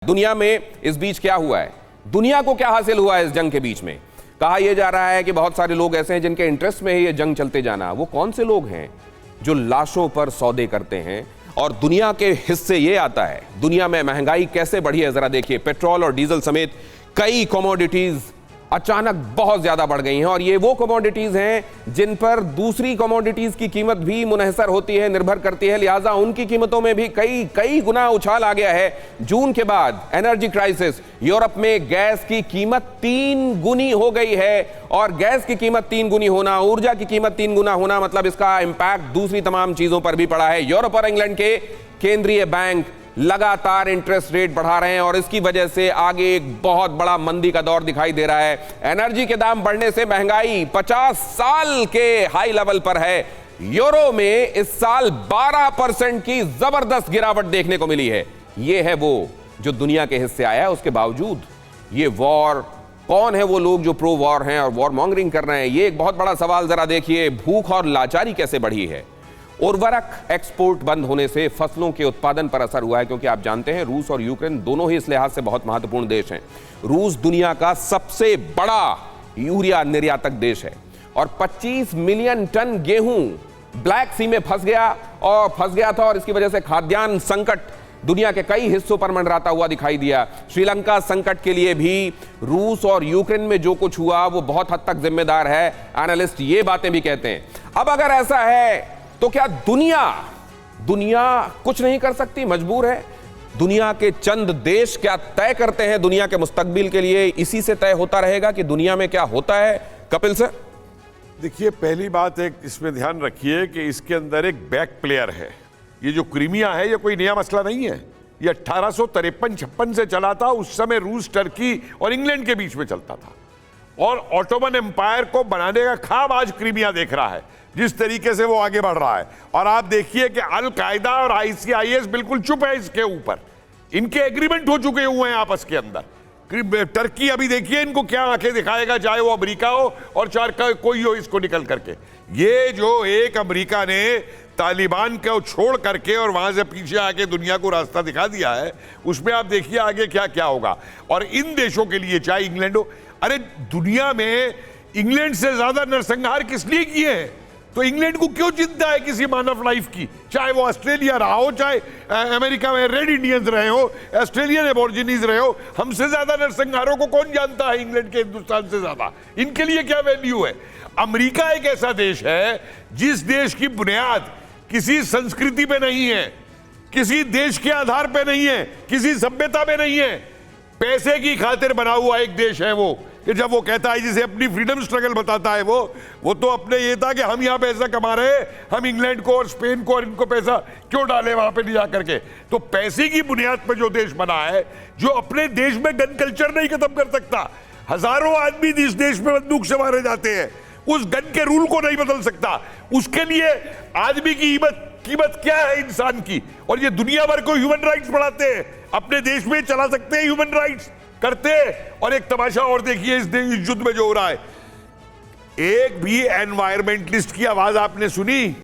दुनिया में इस बीच क्या हुआ है, दुनिया को क्या हासिल हुआ है इस जंग के बीच में। कहा यह जा रहा है कि बहुत सारे लोग ऐसे हैं जिनके इंटरेस्ट में है ये जंग चलते जाना। वो कौन से लोग हैं जो लाशों पर सौदे करते हैं और दुनिया के हिस्से ये आता है। दुनिया में महंगाई कैसे बढ़ी है जरा देखिए। पेट्रोल और डीजल समेत कई कमोडिटीज अचानक बहुत ज्यादा बढ़ गई हैं और ये वो कमोडिटीज हैं जिन पर दूसरी कमोडिटीज की कीमत भी मुनहसर होती है, निर्भर करती है। लिहाजा उनकी कीमतों में भी कई गुना उछाल आ गया है। जून के बाद एनर्जी क्राइसिस, यूरोप में गैस की कीमत 3 गुनी हो गई है और गैस की कीमत 3 गुनी होना, ऊर्जा की कीमत 3 गुना होना, मतलब इसका इंपैक्ट दूसरी तमाम चीजों पर भी पड़ा है। यूरोप और इंग्लैंड के केंद्रीय बैंक लगातार इंटरेस्ट रेट बढ़ा रहे हैं और इसकी वजह से आगे एक बहुत बड़ा मंदी का दौर दिखाई दे रहा है। एनर्जी के दाम बढ़ने से महंगाई 50 साल के हाई लेवल पर है। यूरो में इस साल 12% की जबरदस्त गिरावट देखने को मिली है। यह है वो जो दुनिया के हिस्से आया है। उसके बावजूद ये वॉर, कौन है वो लोग जो प्रो वॉर हैं और वॉर मॉन्गरिंग कर रहे हैं, ये एक बहुत बड़ा सवाल। जरा देखिए भूख और लाचारी कैसे बढ़ी है। उर्वरक एक्सपोर्ट बंद होने से फसलों के उत्पादन पर असर हुआ है, क्योंकि आप जानते हैं रूस और यूक्रेन दोनों ही इस लिहाज से बहुत महत्वपूर्ण देश हैं। रूस दुनिया का सबसे बड़ा यूरिया निर्यातक देश है और 25 मिलियन टन गेहूं ब्लैक सी में फंस गया था और इसकी वजह से खाद्यान्न संकट दुनिया के कई हिस्सों पर मंडराता हुआ दिखाई दिया। श्रीलंका संकट के लिए भी रूस और यूक्रेन में जो कुछ हुआ वो बहुत हद तक जिम्मेदार है। एनालिस्ट ये बातें भी कहते हैं। अब अगर ऐसा है तो क्या दुनिया कुछ नहीं कर सकती, मजबूर है? दुनिया के चंद देश क्या तय करते हैं दुनिया के मुस्तकबिल के लिए? इसी से तय होता रहेगा कि दुनिया में क्या होता है। कपिल सर, देखिए, पहली बात एक इसमें ध्यान रखिए कि इसके अंदर एक बैक प्लेयर है। ये जो क्रीमिया है ये कोई नया मसला नहीं है। ये 1853-56 से चला था। उस समय रूस, टर्की और इंग्लैंड के बीच में चलता था और ऑटोमन एम्पायर को बनाने का ख्वाब आज क्रीमिया देख रहा है, जिस तरीके से वो आगे बढ़ रहा है। और आप देखिए कि अल कायदा और ICIS बिल्कुल चुप है इसके ऊपर। इनके एग्रीमेंट हो चुके हुए हैं आपस के अंदर। टर्की अभी देखिए इनको क्या आंखें दिखाएगा, चाहे वो अमेरिका हो और चाहे कोई हो इसको निकल करके। ये जो एक अमेरिका ने तालिबान को छोड़ करके और वहां से पीछे आके दुनिया को रास्ता दिखा दिया है, उसमें आप देखिए आगे क्या क्या होगा। और इन देशों के लिए, चाहे इंग्लैंड हो, अरे दुनिया में इंग्लैंड से ज्यादा नरसंहार किस लिए किए हैं? तो इंग्लैंड को क्यों चिंता है किसी मानव लाइफ की? चाहे वो ऑस्ट्रेलिया रहा हो, चाहे अमेरिका में रेड इंडियंस रहे हो, ऑस्ट्रेलियन एबोर्जिनीज रहे हो, हमसे ज्यादा नरसंहारों को कौन जानता है इंग्लैंड के हिंदुस्तान से ज्यादा? इनके लिए क्या वैल्यू है? अमेरिका एक ऐसा देश है जिस देश की बुनियाद किसी संस्कृति पे नहीं है, किसी देश के आधार पे नहीं है, किसी सभ्यता पे नहीं है, पैसे की खातिर बना हुआ एक देश है वो। कि जब वो कहता है, जिसे अपनी फ्रीडम स्ट्रगल बताता है वो तो अपने ये था कि हम यहाँ पैसा कमा रहे हैं, हम इंग्लैंड को और स्पेन को और इनको पैसा क्यों डाले वहां पे ले जा करके। तो पैसे की बुनियाद पर जो देश बना है, जो अपने देश में गन कल्चर नहीं खत्म कर सकता, हजारों आदमी इस देश में बंदूक से मारे जाते हैं, उस गन के रूल को नहीं बदल सकता। उसके लिए आदमी की कीमत क्या है इंसान की? और ये दुनिया भर को ह्यूमन राइट्स बढ़ाते हैं, अपने देश में चला सकते हैं ह्यूमन राइट्स करते। और एक तमाशा और देखिए इस युद्ध में जो हो रहा है, एक भी एनवायरमेंटलिस्ट की आवाज आपने सुनी?